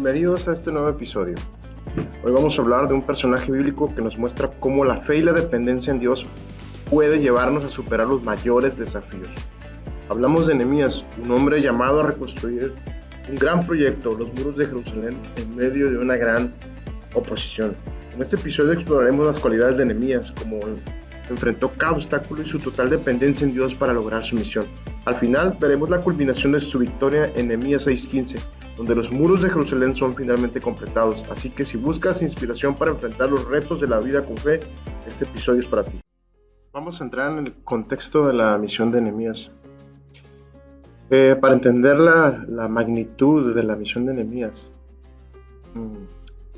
Bienvenidos a este nuevo episodio. Hoy vamos a hablar de un personaje bíblico que nos muestra cómo la fe y la dependencia en Dios puede llevarnos a superar los mayores desafíos. Hablamos de Nehemías, un hombre llamado a reconstruir un gran proyecto, los muros de Jerusalén, en medio de una gran oposición. En este episodio exploraremos las cualidades de Nehemías, cómo enfrentó cada obstáculo y su total dependencia en Dios para lograr su misión. Al final veremos la culminación de su victoria en Nehemías 6:15, donde los muros de Jerusalén son finalmente completados. Así que si buscas inspiración para enfrentar los retos de la vida con fe, este episodio es para ti. Vamos a entrar en el contexto de la misión de Nehemías. Para entender la magnitud de la misión de Nehemías,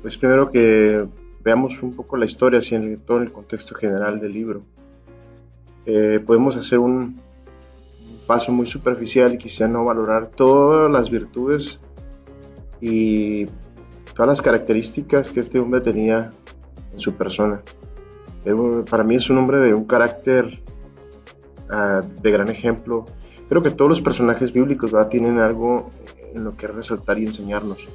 pues primero que veamos un poco la historia, así en todo el contexto general del libro. Podemos hacer un paso muy superficial y quizá no valorar todas las virtudes y todas las características que este hombre tenía en su persona. Para mí es un hombre de un carácter de gran ejemplo. Creo que todos los personajes bíblicos tienen algo en lo que resaltar y enseñarnos.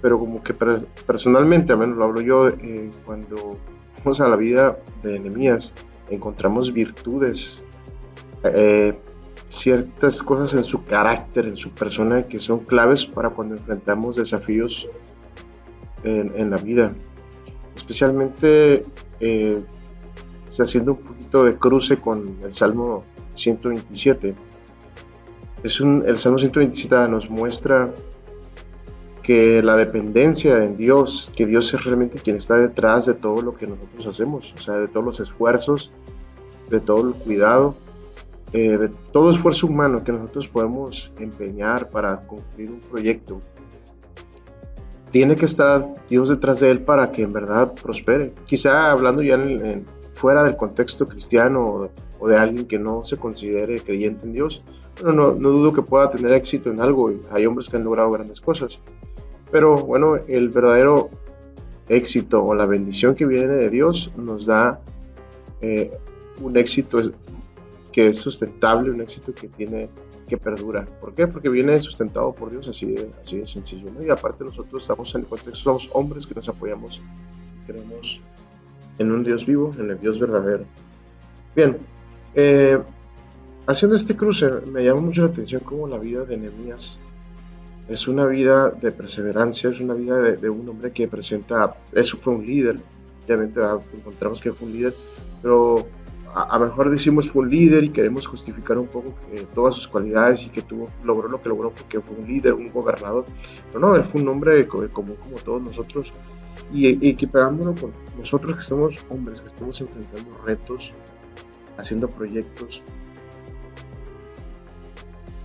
Pero como que personalmente, al menos lo hablo yo, cuando vamos a la vida de Nehemías, encontramos virtudes, ciertas cosas en su carácter, en su persona, que son claves para cuando enfrentamos desafíos en la vida. Especialmente haciendo un poquito de cruce con el Salmo 127. El Salmo 127 nos muestra que la dependencia en Dios, que Dios es realmente quien está detrás de todo lo que nosotros hacemos, o sea, de todos los esfuerzos, de todo el cuidado, de todo esfuerzo humano que nosotros podemos empeñar para cumplir un proyecto. Tiene que estar Dios detrás de él para que en verdad prospere. Quizá hablando ya fuera del contexto cristiano o de alguien que no se considere creyente en Dios, no dudo que pueda tener éxito en algo. Hay hombres que han logrado grandes cosas. Pero bueno, el verdadero éxito o la bendición que viene de Dios nos da un éxito que es sustentable, un éxito que perdura. ¿Por qué? Porque viene sustentado por Dios, así de sencillo, ¿no? Y aparte nosotros estamos en el contexto, somos hombres que nos apoyamos, creemos en un Dios vivo, en el Dios verdadero. Bien, haciendo este cruce me llama mucho la atención cómo la vida de Nehemías es una vida de perseverancia, es una vida de un hombre que presenta, eso fue un líder, obviamente encontramos que fue un líder, pero a lo mejor decimos fue un líder y queremos justificar un poco todas sus cualidades y que logró lo que logró porque fue un líder, un gobernador. Pero no, él fue un hombre como todos nosotros, y equiparándolo con nosotros que somos hombres, que estamos enfrentando retos, haciendo proyectos.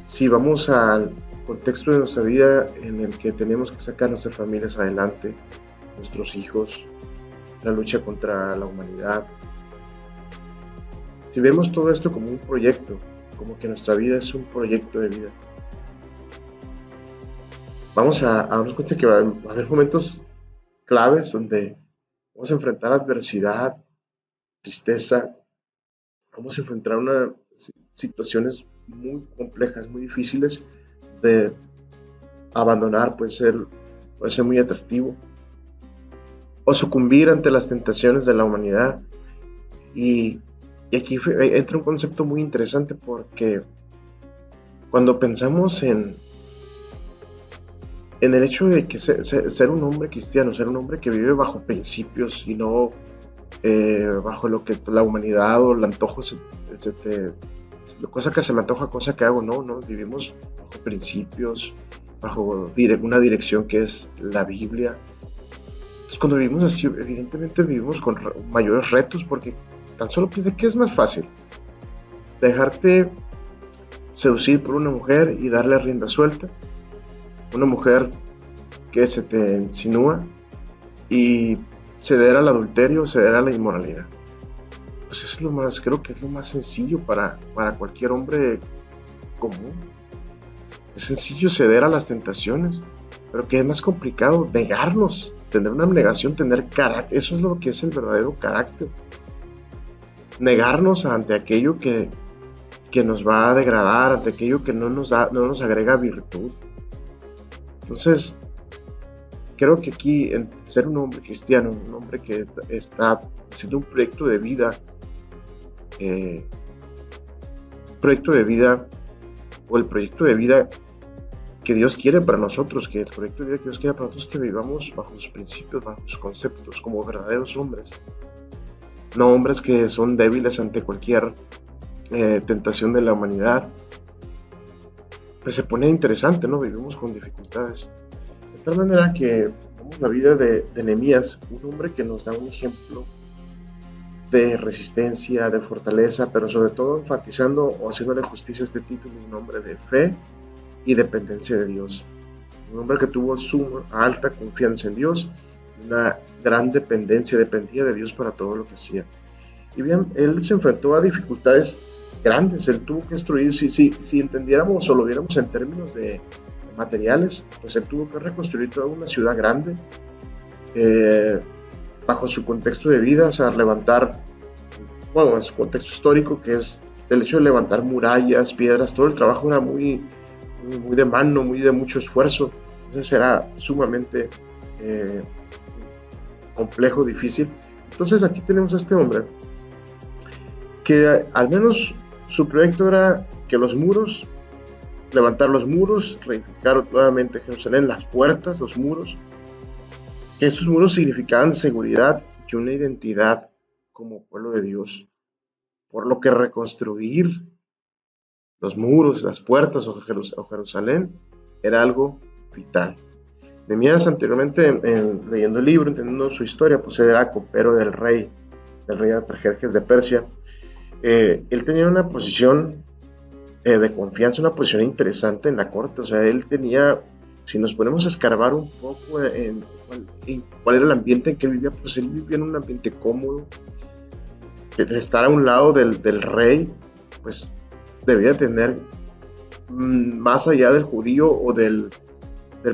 Si vamos al contexto de nuestra vida en el que tenemos que sacar nuestras familias adelante, nuestros hijos, la lucha contra la humanidad. Si vemos todo esto como un proyecto, como que nuestra vida es un proyecto de vida, vamos a darnos cuenta que va a haber momentos claves donde vamos a enfrentar adversidad, tristeza, vamos a enfrentar unas situaciones muy complejas, muy difíciles de abandonar, puede ser muy atractivo, o sucumbir ante las tentaciones de la humanidad. Y aquí entra un concepto muy interesante, porque cuando pensamos en el hecho de que ser un hombre cristiano, ser un hombre que vive bajo principios y no bajo lo que la humanidad o el antojo cosa que se me antoja, cosa que hago, no, vivimos bajo principios, bajo una dirección que es la Biblia. Entonces, cuando vivimos así, evidentemente vivimos con mayores retos, porque tan solo piensa que es más fácil dejarte seducir por una mujer y darle rienda suelta, una mujer que se te insinúa, y ceder al adulterio, ceder a la inmoralidad. Pues creo que es lo más sencillo para cualquier hombre común. Es sencillo ceder a las tentaciones, pero que es más complicado negarnos, tener una abnegación, tener carácter. Eso es lo que es el verdadero carácter. Negarnos ante aquello que nos va a degradar, ante aquello que no nos agrega virtud. Entonces, creo que aquí, en ser un hombre cristiano, un hombre que está haciendo un proyecto de vida, o el proyecto de vida que Dios quiere para nosotros, que el proyecto de vida que Dios quiere para nosotros, que vivamos bajo sus principios, bajo sus conceptos, como verdaderos hombres, no hombres que son débiles ante cualquier tentación de la humanidad. Pues se pone interesante, ¿no? Vivimos con dificultades. De tal manera que vemos la vida de Nehemías, un hombre que nos da un ejemplo de resistencia, de fortaleza, pero sobre todo enfatizando o haciéndole justicia a este título, un hombre de fe y dependencia de Dios. Un hombre que tuvo su alta confianza en Dios, una gran dependía de Dios para todo lo que hacía. Y bien, él se enfrentó a dificultades grandes, él tuvo que destruir, si entendiéramos o lo viéramos en términos de materiales, pues él tuvo que reconstruir toda una ciudad grande, bajo su contexto de vida, o sea, levantar, bueno, en su contexto histórico, que es el hecho de levantar murallas, piedras, todo el trabajo era muy de mano, muy de mucho esfuerzo, entonces era sumamente complejo, difícil. Entonces aquí tenemos a este hombre que al menos su proyecto era que levantar los muros, reedificar nuevamente Jerusalén, las puertas, los muros, que estos muros significaban seguridad y una identidad como pueblo de Dios, por lo que reconstruir los muros, las puertas o Jerusalén era algo vital. Nehemías, anteriormente, leyendo el libro, entendiendo su historia, pues era copero del rey Artajerjes de Persia. Él tenía una posición de confianza, una posición interesante en la corte. O sea, él tenía, si nos ponemos a escarbar un poco en cuál era el ambiente en que él vivía, pues él vivía en un ambiente cómodo. Estar a un lado del rey, pues debía tener, más allá del judío o del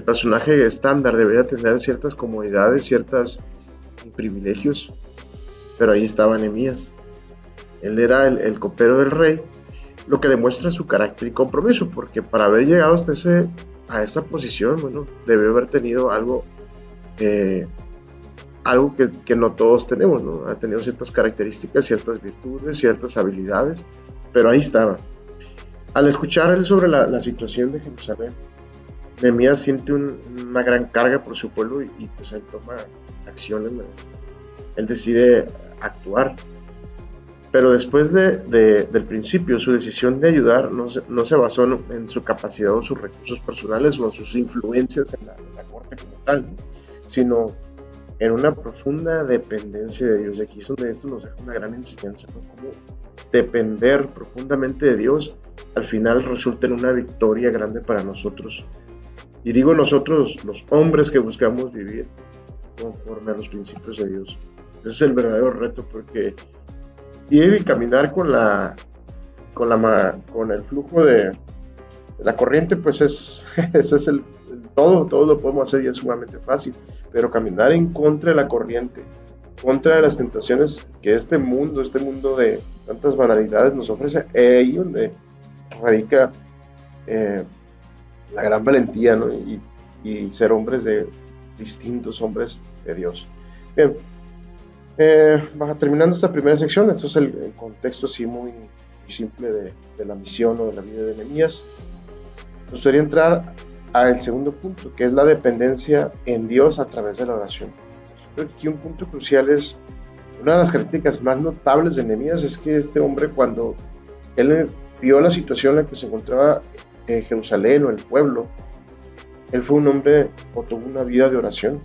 personaje estándar, debería tener ciertas comodidades, ciertos privilegios, pero ahí estaba Nehemías. Él era el copero del rey, lo que demuestra su carácter y compromiso, porque para haber llegado hasta a esa posición, bueno, debió haber tenido algo que no todos tenemos, ¿no? Ha tenido ciertas características, ciertas virtudes, ciertas habilidades, pero ahí estaba. Al escuchar él sobre la situación de Jerusalén, Nehemías siente una gran carga por su pueblo y pues él toma acción, él decide actuar. Pero después del principio, su decisión de ayudar no se basó en su capacidad o sus recursos personales o en sus influencias en la corte como tal, ¿no? Sino en una profunda dependencia de Dios. Aquí es donde esto nos deja una gran enseñanza, ¿no? Cómo depender profundamente de Dios al final resulta en una victoria grande para nosotros. Y digo nosotros, los hombres que buscamos vivir conforme a los principios de Dios. Ese es el verdadero reto, porque ir y caminar con el flujo de la corriente, pues eso es todo lo podemos hacer y es sumamente fácil, pero caminar en contra de la corriente, contra de las tentaciones que este mundo de tantas banalidades nos ofrece, ahí donde radica la gran valentía, ¿no? Y ser hombres distintos, hombres de Dios. Bien, terminando esta primera sección, esto es el contexto así muy simple de la misión o de la vida de Nehemías. Nos gustaría entrar al segundo punto, que es la dependencia en Dios a través de la oración. Creo que aquí un punto crucial es, una de las características más notables de Nehemías es que este hombre, cuando él vio la situación en la que se encontraba Jerusalén o el pueblo, él fue un hombre o tuvo una vida de oración.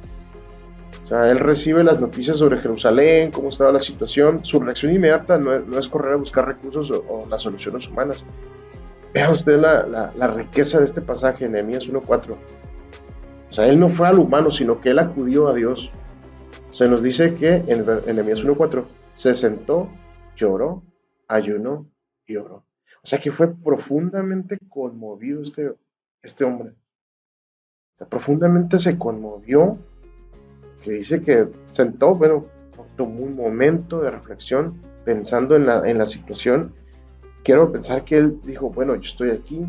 O sea, él recibe las noticias sobre Jerusalén, cómo estaba la situación. Su reacción inmediata no es correr a buscar recursos o las soluciones humanas. Vea usted la riqueza de este pasaje en Nehemías 1:4. O sea, él no fue al humano, sino que él acudió a Dios. Se nos dice que en Nehemías 1:4 se sentó, lloró, ayunó y oró. O sea que fue profundamente conmovido este hombre. O sea, profundamente se conmovió, que dice que sentó, bueno, tomó un momento de reflexión pensando en la situación. Quiero pensar que él dijo, bueno, yo estoy aquí,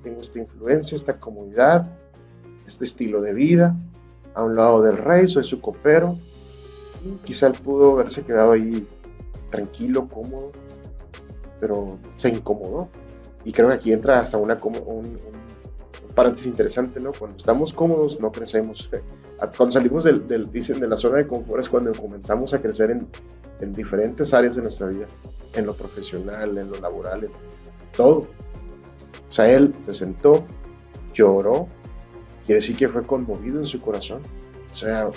tengo esta influencia, esta comodidad, este estilo de vida, a un lado del rey, soy su copero. Y quizá él pudo haberse quedado ahí tranquilo, cómodo, pero se incomodó. Y creo que aquí entra hasta un paréntesis interesante, ¿no? Cuando estamos cómodos no crecemos. Cuando salimos dicen, de la zona de confort es cuando comenzamos a crecer en diferentes áreas de nuestra vida, en lo profesional, en lo laboral, en todo. O sea, él se sentó, lloró, quiere decir que fue conmovido en su corazón. O sea,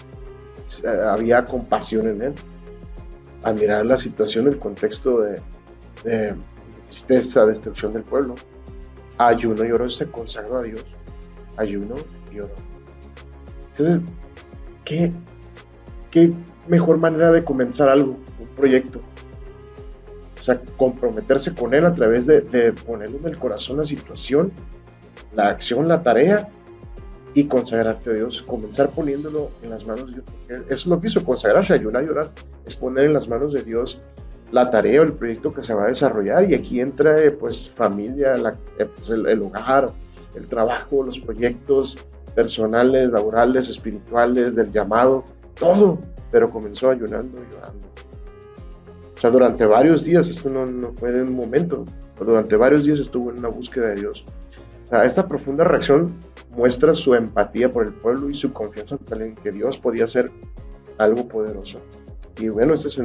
había compasión en él. Al mirar la situación, el contexto de tristeza, destrucción del pueblo, ayuno y oró, se consagró a Dios. Ayuno y oró. Entonces, ¿qué mejor manera de comenzar algo, un proyecto? O sea, comprometerse con él a través de ponerle en el corazón la situación, la acción, la tarea, y consagrarte a Dios, comenzar poniéndolo en las manos de Dios, porque eso es lo que hizo, consagrarse, ayunar y orar, es poner en las manos de Dios la tarea o el proyecto que se va a desarrollar, y aquí entra pues familia, pues, el hogar, el trabajo, los proyectos personales, laborales, espirituales, del llamado, todo, pero comenzó ayunando y orando. O sea, durante varios días, esto no fue de un momento, pero durante varios días estuvo en una búsqueda de Dios. O sea, esta profunda reacción muestra su empatía por el pueblo y su confianza total en que Dios podía hacer algo poderoso. Y bueno, este es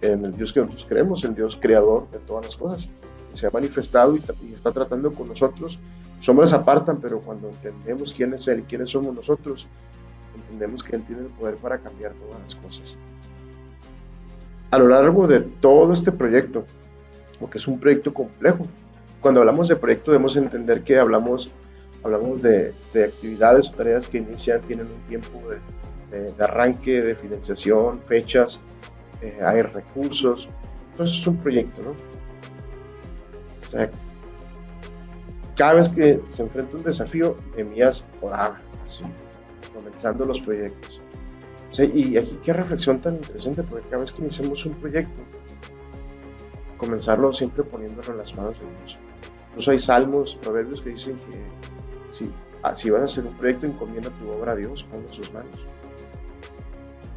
en el Dios que nosotros creemos, el Dios creador de todas las cosas, que se ha manifestado y está tratando con nosotros. Los hombres apartan, pero cuando entendemos quién es Él y quiénes somos nosotros, entendemos que Él tiene el poder para cambiar todas las cosas. A lo largo de todo este proyecto, porque es un proyecto complejo, cuando hablamos de proyecto debemos entender que hablamos de actividades o tareas que inician, tienen un tiempo de arranque, de financiación, fechas, hay recursos. Entonces es un proyecto, ¿no? O sea, cada vez que se enfrenta un desafío, Nehemías oraba, así, comenzando los proyectos. O sea, y aquí qué reflexión tan interesante, porque cada vez que iniciamos un proyecto, comenzarlo siempre poniéndolo en las manos de Dios. Incluso hay salmos, proverbios que dicen que si vas a hacer un proyecto, encomienda tu obra a Dios, ponlo en sus manos.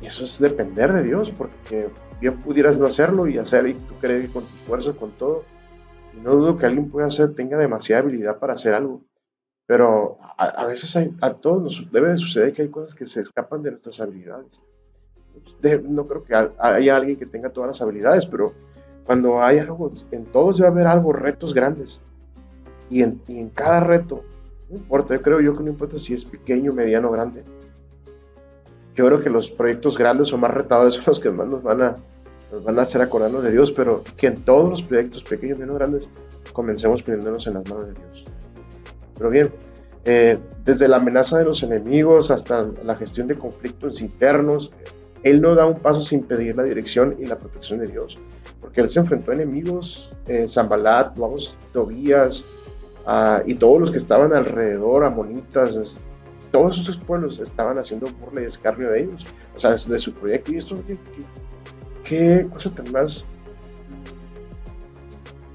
Y eso es depender de Dios, porque bien pudieras no hacerlo y tú crees con tu fuerza, con todo. Y no dudo que alguien tenga demasiada habilidad para hacer algo. Pero a veces a todos nos debe de suceder que hay cosas que se escapan de nuestras habilidades. No creo que haya alguien que tenga todas las habilidades, pero cuando hay algo, en todos debe haber algo, retos grandes. Y en cada reto, no importa, yo creo que no importa si es pequeño, mediano o grande. Yo creo que los proyectos grandes o más retadores son los que más nos van a hacer acordarnos de Dios, pero que en todos los proyectos pequeños, medianos, grandes, comencemos poniéndonos en las manos de Dios. Pero bien, desde la amenaza de los enemigos hasta la gestión de conflictos internos, Él no da un paso sin pedir la dirección y la protección de Dios, porque Él se enfrentó a enemigos, Sanbalat, Tobías, y todos los que estaban alrededor, amonitas, todos esos pueblos estaban haciendo burla y escarnio de ellos, o sea, de su proyecto. Y esto, qué cosa tan más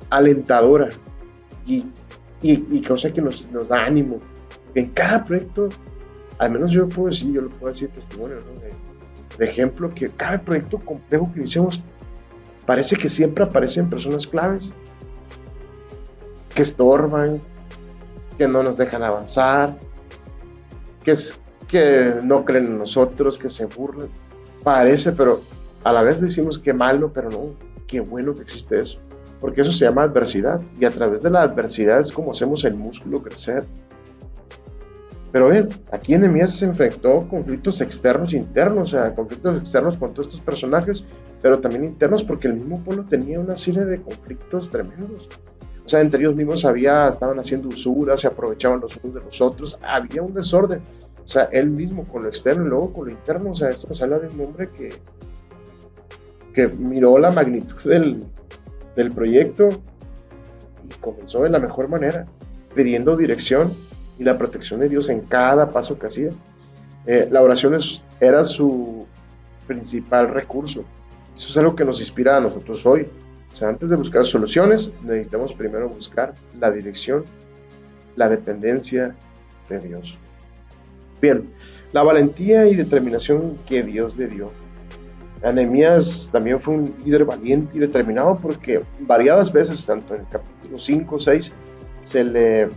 alentadora y cosa que nos da ánimo. Porque en cada proyecto, al menos yo lo puedo decir testimonio, ¿no? de ejemplo, que cada proyecto complejo que iniciamos, parece que siempre aparecen personas claves que estorban, que no nos dejan avanzar, que no creen en nosotros, que se burlan. Parece, pero a la vez decimos que malo, pero no, qué bueno que existe eso, porque eso se llama adversidad, y a través de la adversidad es como hacemos el músculo crecer. Pero bien, aquí Nehemías se enfrentó conflictos externos e internos, o sea, conflictos externos con todos estos personajes, pero también internos, porque el mismo pueblo tenía una serie de conflictos tremendos. O sea, entre ellos mismos estaban haciendo usuras, se aprovechaban los unos de los otros, había un desorden. O sea, él mismo con lo externo y luego con lo interno. O sea, esto nos habla de un hombre que miró la magnitud del proyecto y comenzó de la mejor manera, pidiendo dirección y la protección de Dios en cada paso que hacía. La oración era su principal recurso. Eso es algo que nos inspira a nosotros hoy. O sea, antes de buscar soluciones, necesitamos primero buscar la dirección, la dependencia de Dios. Bien, La valentía y determinación que Dios le dio. Nehemías también fue un líder valiente y determinado porque variadas veces, tanto en el capítulo 5 o 6, se le,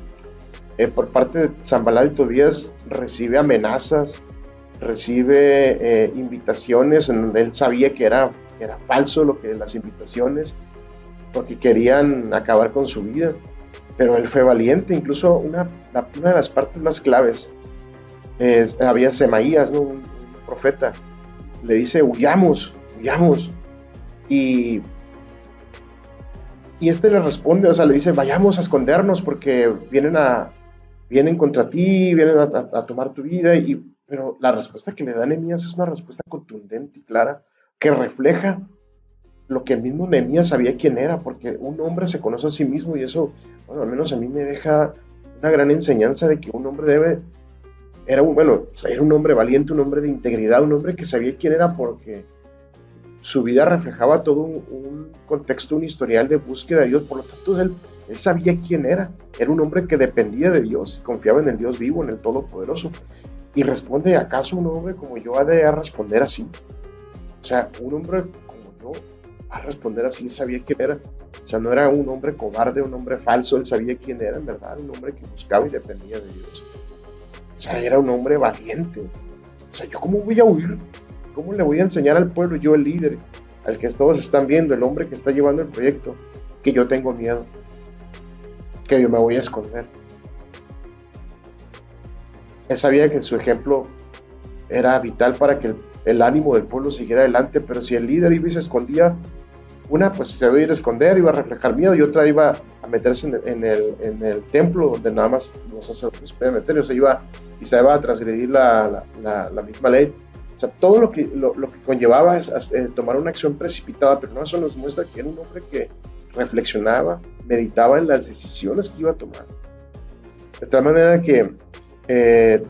por parte de Sanballat y Tobías, recibe amenazas, recibe invitaciones en donde él sabía que era falso las invitaciones, porque querían acabar con su vida. Pero él fue valiente. Incluso una de las partes más claves, había Semaías, ¿no? un profeta, le dice, huyamos. Y este le responde, o sea, le dice, vayamos a escondernos porque vienen contra ti, vienen a tomar tu vida. Pero la respuesta que le da Nehemías es una respuesta contundente y clara, que refleja lo que el mismo Nehemías sabía quién era, porque un hombre se conoce a sí mismo, y eso, bueno, al menos a mí me deja una gran enseñanza de que un hombre era un hombre valiente, un hombre de integridad, un hombre que sabía quién era, porque su vida reflejaba todo un contexto, un historial de búsqueda de Dios. Por lo tanto, él sabía quién era un hombre que dependía de Dios, confiaba en el Dios vivo, en el Todopoderoso. Y responde, ¿acaso un hombre como yo ha de responder así? O sea, un hombre como yo va a responder así. Él sabía quién era. O sea, no era un hombre cobarde, un hombre falso. Él sabía quién era, en verdad, un hombre que buscaba y dependía de Dios. O sea, era un hombre valiente. O sea, ¿yo cómo voy a huir? ¿Cómo le voy a enseñar al pueblo, yo el líder, al que todos están viendo, el hombre que está llevando el proyecto, que yo tengo miedo, que yo me voy a esconder? Él sabía que su ejemplo era vital para que el ánimo del pueblo siguiera adelante, pero si el líder iba y se escondía, una pues se iba a ir a esconder, iba a reflejar miedo, y otra iba a meterse en el templo donde nada más los sacerdotes podían meter, o sea, iba a transgredir la misma ley. O sea, todo lo que conllevaba es tomar una acción precipitada, pero no, eso nos muestra que era un hombre que reflexionaba, meditaba en las decisiones que iba a tomar. De tal manera que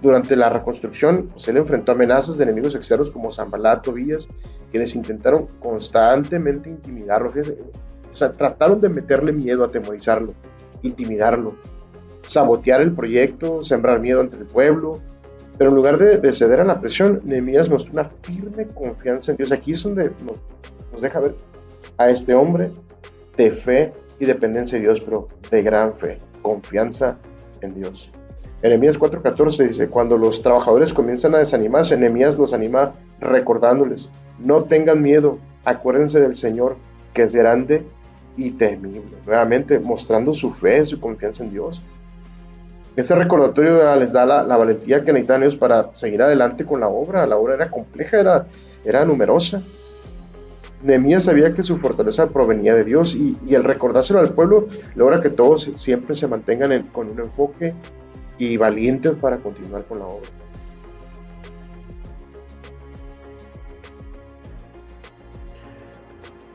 durante la reconstrucción, pues él enfrentó amenazas de enemigos externos como Sanballat, Tobías, quienes intentaron constantemente intimidarlo. Fíjense, o sea, trataron de meterle miedo, atemorizarlo, intimidarlo, sabotear el proyecto, sembrar miedo entre el pueblo. Pero en lugar de ceder a la presión, Nehemías mostró una firme confianza en Dios. Aquí es donde nos deja ver a este hombre de fe y dependencia de Dios, pero de gran fe, confianza en Dios. Nehemías 4:14 dice, cuando los trabajadores comienzan a desanimarse, Nehemías los anima recordándoles, no tengan miedo, acuérdense del Señor, que es grande y temible. Nuevamente mostrando su fe, su confianza en Dios. Este recordatorio les da la valentía que necesitan ellos para seguir adelante con la obra. La obra era compleja, era numerosa. Nehemías sabía que su fortaleza provenía de Dios, y el recordárselo al pueblo logra que todos siempre se mantengan con un enfoque y valientes para continuar con la obra.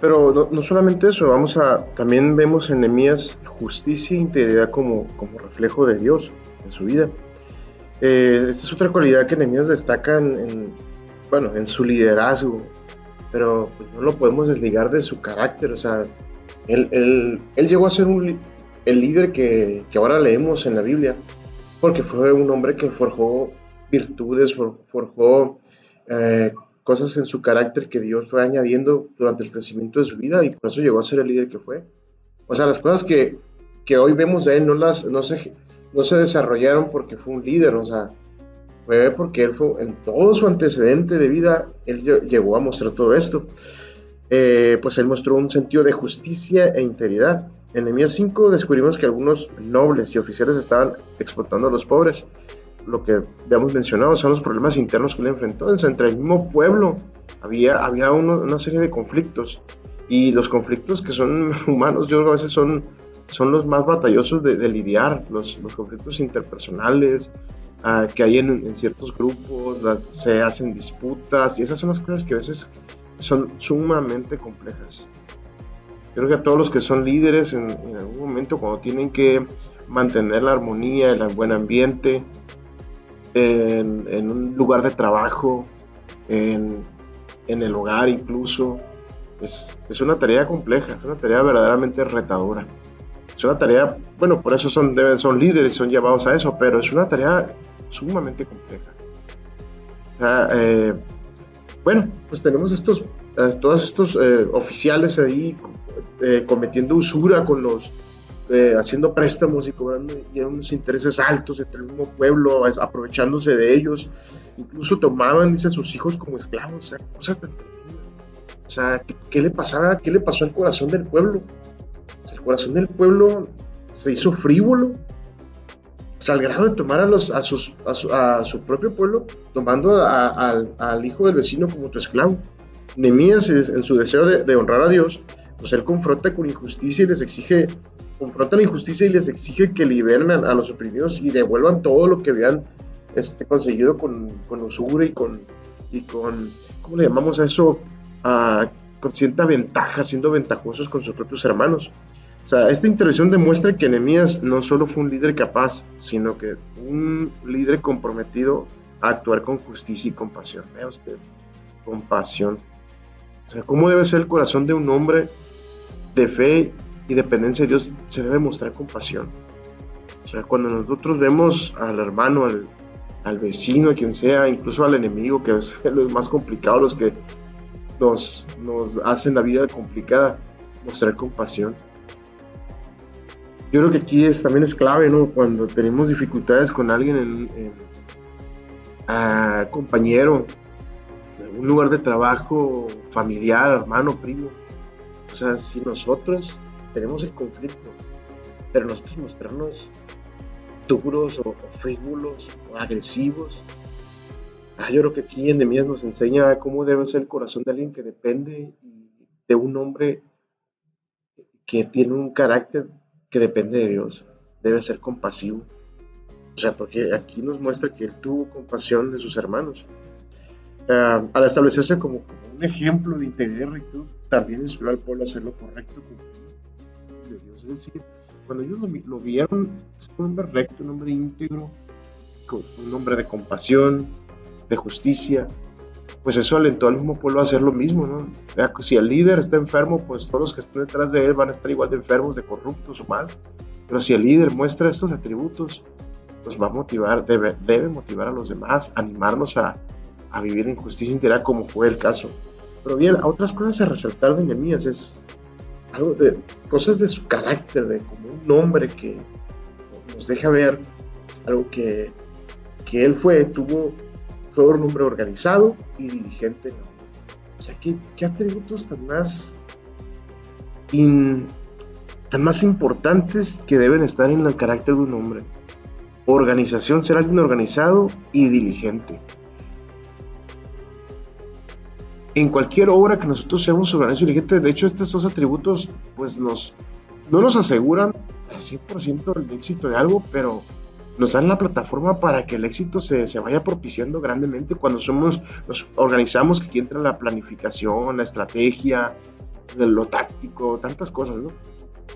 Pero no solamente eso, también vemos en Nehemías justicia e integridad como reflejo de Dios en su vida. Esta es otra cualidad que Nehemías destaca en su liderazgo, pero pues no lo podemos desligar de su carácter. O sea, él llegó a ser el líder que ahora leemos en la Biblia, porque fue un hombre que forjó virtudes, forjó cosas en su carácter que Dios fue añadiendo durante el crecimiento de su vida, y por eso llegó a ser el líder que fue. O sea, las cosas que hoy vemos de él no se desarrollaron porque fue un líder, o sea, fue porque él fue, en todo su antecedente de vida, él llegó a mostrar todo esto. Pues él mostró un sentido de justicia e integridad. En Nehemías 5 descubrimos que algunos nobles y oficiales estaban explotando a los pobres. Lo que habíamos mencionado son los problemas internos que él enfrentó. Entre el mismo pueblo había una serie de conflictos, y los conflictos que son humanos, yo creo que a veces son los más batallosos de lidiar, los conflictos interpersonales que hay en ciertos grupos, se hacen disputas, y esas son las cosas que a veces son sumamente complejas. Yo creo que a todos los que son líderes en algún momento, cuando tienen que mantener la armonía, el buen ambiente, en un lugar de trabajo, en el hogar incluso, es una tarea compleja, es una tarea verdaderamente retadora. Es una tarea, por eso son líderes, son llamados a eso, pero es una tarea sumamente compleja. O sea, bueno, pues tenemos todos estos oficiales ahí cometiendo usura con haciendo préstamos y cobrando y unos intereses altos entre el mismo pueblo, aprovechándose de ellos. Incluso tomaban, dice, a sus hijos como esclavos. O sea, cosa tan tremenda. O sea, ¿qué le pasaba? ¿Qué le pasó al corazón del pueblo? O sea, el corazón del pueblo se hizo frívolo, o sea, al grado de tomar a su propio pueblo, tomando al hijo del vecino como tu esclavo. Nehemías, en su deseo de honrar a Dios, pues él confronta la injusticia y les exige que liberen a los oprimidos y devuelvan todo lo que habían conseguido con usura y con, ¿cómo le llamamos a eso? Con cierta ventaja, siendo ventajosos con sus propios hermanos. O sea, esta intervención demuestra que Nehemías no solo fue un líder capaz, sino que un líder comprometido a actuar con justicia y compasión. Vea usted, compasión. O sea, ¿cómo debe ser el corazón de un hombre de fe y dependencia de Dios? Se debe mostrar compasión. O sea, cuando nosotros vemos al hermano, al vecino, a quien sea, incluso al enemigo, que es los más complicados, los que nos hacen la vida complicada, mostrar compasión. Yo creo que aquí también es clave, ¿no? Cuando tenemos dificultades con alguien, compañero, en un lugar de trabajo, familiar, hermano, primo. O sea, si nosotros tenemos el conflicto, pero nosotros mostrarnos duros o frívolos o agresivos, yo creo que aquí en Nehemías nos enseña cómo debe ser el corazón de alguien que depende de un hombre que tiene un carácter que depende de Dios. Debe ser compasivo. O sea, porque aquí nos muestra que él tuvo compasión de sus hermanos. Al establecerse como un ejemplo de integridad y rectitud, también inspiró al pueblo a hacer lo correcto con de Dios. Es decir, cuando ellos lo vieron, es un hombre recto, un hombre íntegro, un hombre de compasión, de justicia, pues eso alentó al mismo pueblo a hacer lo mismo, ¿no? Si el líder está enfermo, pues todos los que están detrás de él van a estar igual de enfermos, de corruptos o mal. Pero si el líder muestra estos atributos, pues va a motivar, debe motivar a los demás, animarnos a vivir en justicia integral, como fue el caso. Pero bien, a otras cosas a resaltar de Nehemías es algo de cosas de su carácter, de como un hombre que nos deja ver algo que él fue un hombre organizado y diligente. O sea, ¿qué atributos tan más importantes que deben estar en el carácter de un hombre? Organización, ser alguien organizado y diligente. En cualquier obra que nosotros seamos organizados y diligentes, de hecho estos dos atributos pues no nos aseguran al 100% el éxito de algo, pero nos dan la plataforma para que el éxito se vaya propiciando grandemente cuando nos organizamos, que aquí entra la planificación, la estrategia, lo táctico, tantas cosas, ¿no?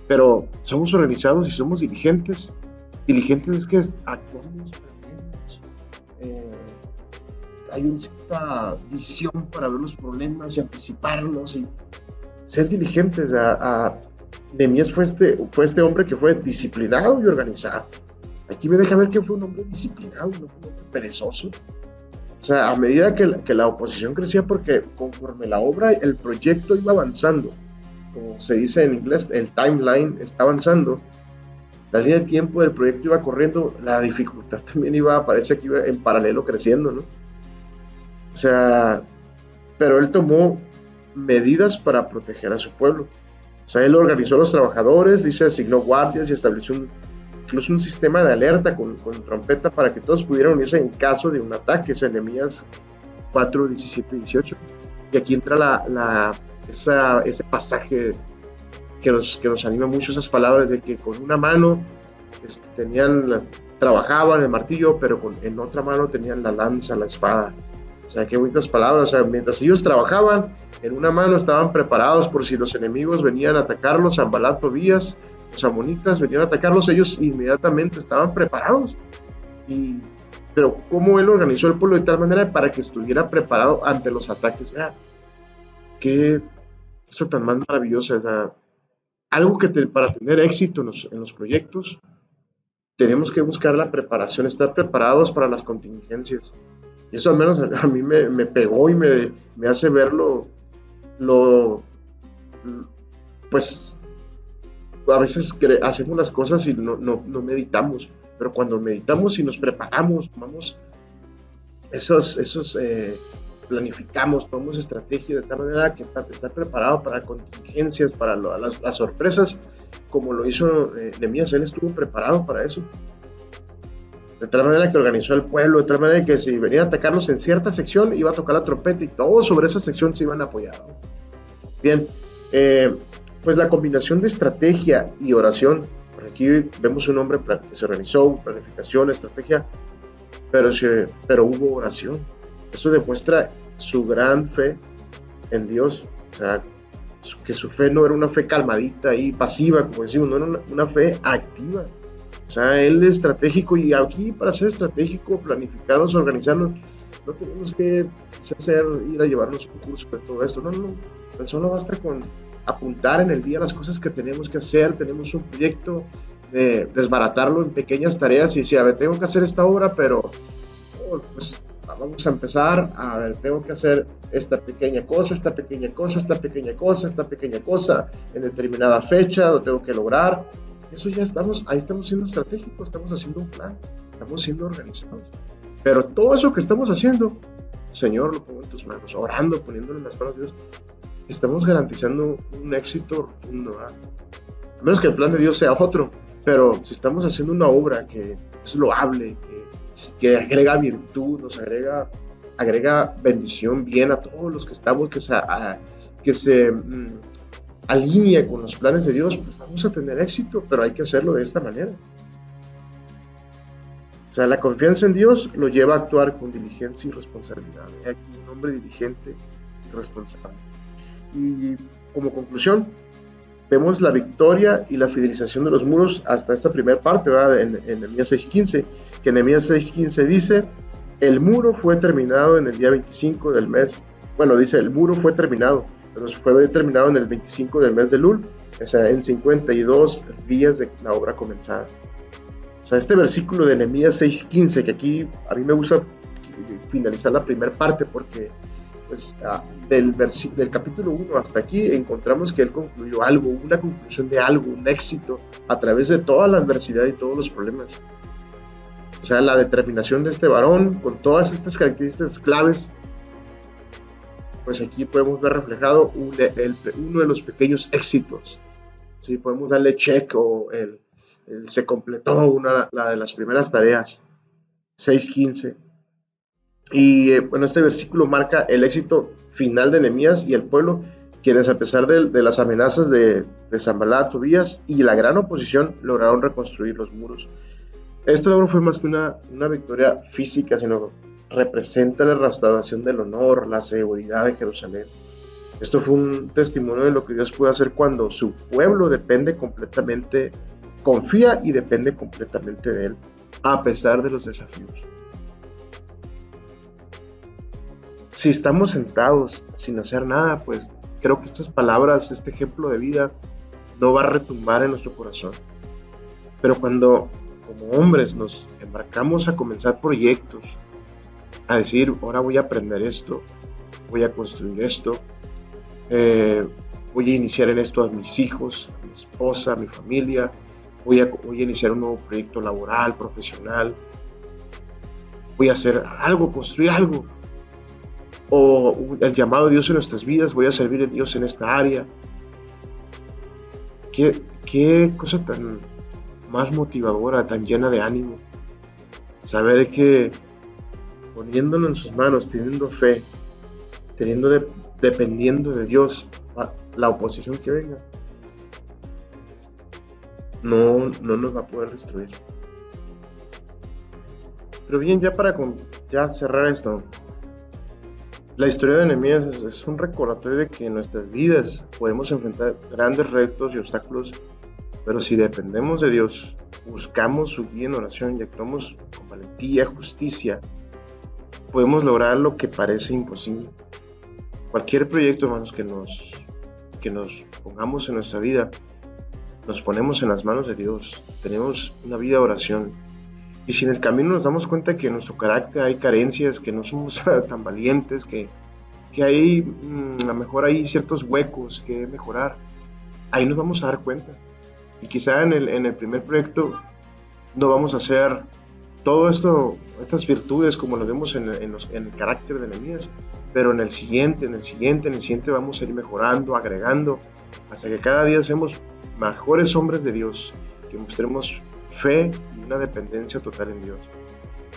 Pero somos organizados y somos diligentes. Diligentes es que actuamos, hay una cierta visión para ver los problemas y anticiparlos y ser diligentes. Nehemías fue este hombre que fue disciplinado y organizado. Aquí me deja ver que fue un hombre disciplinado, no fue un hombre perezoso. O sea, a medida que la oposición crecía, porque conforme la obra, el proyecto iba avanzando, como se dice en inglés, el timeline está avanzando, la línea de tiempo del proyecto iba corriendo, la dificultad también parece que iba en paralelo creciendo, ¿no? O sea, pero él tomó medidas para proteger a su pueblo. O sea, él organizó a los trabajadores, asignó guardias y estableció incluso un sistema de alerta con trompeta para que todos pudieran unirse en caso de un ataque. Es Nehemías 4, 17, 18. Y aquí entra ese pasaje que nos anima mucho, esas palabras de que con una mano trabajaban el martillo, pero en otra mano tenían la lanza, la espada. O sea, qué bonitas palabras. O sea, mientras ellos trabajaban, en una mano estaban preparados por si los enemigos venían a atacarlos, Sanbalat, Tobías, los amonitas venían a atacarlos, ellos inmediatamente estaban preparados. Pero cómo él organizó el pueblo de tal manera para que estuviera preparado ante los ataques. Mira, qué cosa tan más maravillosa. O sea, algo que para tener éxito en los proyectos tenemos que buscar la preparación, estar preparados para las contingencias. Y eso al menos a mí me pegó y me hace verlo, lo, pues a veces hacemos las cosas y no meditamos, pero cuando meditamos y nos preparamos, tomamos planificamos, tomamos estrategia de tal manera que estar preparado para contingencias, para las sorpresas, como lo hizo Nehemías. Él estuvo preparado para eso, de tal manera que organizó el pueblo, de tal manera que si venían a atacarlos en cierta sección, iba a tocar la trompeta y todos sobre esa sección se iban a apoyar, ¿no? Bien, pues la combinación de estrategia y oración, por aquí vemos un hombre que se organizó, planificación, estrategia, pero hubo oración. Esto demuestra su gran fe en Dios, o sea, que su fe no era una fe calmadita y pasiva, como decimos, no era una fe activa. O sea, él es estratégico, y aquí para ser estratégico, planificarnos, organizarnos, no tenemos que ir a llevarnos un curso de todo esto, no, tan solo basta con apuntar en el día las cosas que tenemos que hacer. Tenemos un proyecto, de desbaratarlo en pequeñas tareas y decir, a ver, tengo que hacer esta obra, pero pues vamos a empezar, a ver, tengo que hacer esta pequeña cosa, esta pequeña cosa, esta pequeña cosa, esta pequeña cosa, en determinada fecha, lo tengo que lograr. Eso ya ahí estamos siendo estratégicos, estamos haciendo un plan, estamos siendo organizados. Pero todo eso que estamos haciendo, Señor, lo pongo en tus manos, orando, poniéndolo en las manos de Dios, estamos garantizando un éxito rotundo, ¿verdad? A menos que el plan de Dios sea otro, pero si estamos haciendo una obra que es loable, que agrega virtud, nos agrega bendición, bien a todos los que estamos, que se alinea con los planes de Dios, pues vamos a tener éxito, pero hay que hacerlo de esta manera. O sea, la confianza en Dios lo lleva a actuar con diligencia y responsabilidad. Hay aquí un hombre diligente y responsable. Y como conclusión, vemos la victoria y la fidelización de los muros hasta esta primera parte, ¿verdad? En Nehemías 6:15, que Nehemías 6:15 dice, el muro fue terminado en el día 25 del mes, bueno, dice, el muro fue terminado, pero fue terminado en el 25 del mes de Elul, o sea, en 52 días de la obra comenzada. O sea, este versículo de Nehemías 6:15, que aquí a mí me gusta finalizar la primera parte, porque pues, del capítulo 1 hasta aquí encontramos que él concluyó algo, una conclusión de algo, un éxito a través de toda la adversidad y todos los problemas. O sea, la determinación de este varón con todas estas características claves, pues aquí podemos ver reflejado uno de los pequeños éxitos. ¿Sí? Podemos darle check o se completó la de las primeras tareas, 6:15. Y bueno, este versículo marca el éxito final de Nehemías y el pueblo, quienes a pesar de las amenazas de Sanbalat, Tobías y la gran oposición, lograron reconstruir los muros. Este logro fue más que una victoria física, sino representa la restauración del honor, la seguridad de Jerusalén. Esto fue un testimonio de lo que Dios puede hacer cuando su pueblo confía y depende completamente de él, a pesar de los desafíos. Si estamos sentados sin hacer nada, pues creo que estas palabras, este ejemplo de vida, no va a retumbar en nuestro corazón. Pero cuando, como hombres, nos embarcamos a comenzar proyectos, a decir, ahora voy a aprender esto, voy a construir esto, voy a iniciar en esto a mis hijos, a mi esposa, a mi familia, voy a iniciar un nuevo proyecto laboral, profesional, voy a hacer algo, construir algo, o el llamado de Dios en nuestras vidas, voy a servir a Dios en esta área. Qué cosa tan más motivadora, tan llena de ánimo, saber que poniéndolo en sus manos, teniendo fe, dependiendo de Dios, la oposición que venga no nos va a poder destruir. Pero bien, ya para cerrar esto, la historia de Nehemías es un recordatorio de que en nuestras vidas podemos enfrentar grandes retos y obstáculos, pero si dependemos de Dios, buscamos su guía en oración y actuamos con valentía, justicia, podemos lograr lo que parece imposible. Cualquier proyecto, hermanos, que nos pongamos en nuestra vida, nos ponemos en las manos de Dios, tenemos una vida de oración Y si en el camino nos damos cuenta que en nuestro carácter hay carencias, que no somos tan valientes, que hay, a lo mejor hay ciertos huecos que mejorar, ahí nos vamos a dar cuenta. Y quizá en el primer proyecto no vamos a hacer todo esto, estas virtudes como lo vemos en el carácter de Nehemías, pero en el siguiente vamos a ir mejorando, agregando, hasta que cada día seamos mejores hombres de Dios, que mostremos fe y una dependencia total en Dios.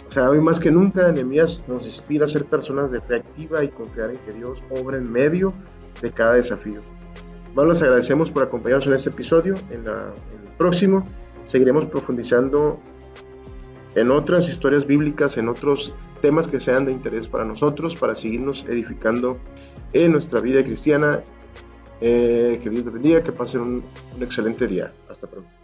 O sea, hoy más que nunca, Nehemías nos inspira a ser personas de fe activa y confiar en que Dios obra en medio de cada desafío. Bueno, les agradecemos por acompañarnos en este episodio. En el próximo seguiremos profundizando en otras historias bíblicas, en otros temas que sean de interés para nosotros, para seguirnos edificando en nuestra vida cristiana. Que Dios te bendiga, que pasen un excelente día. Hasta pronto.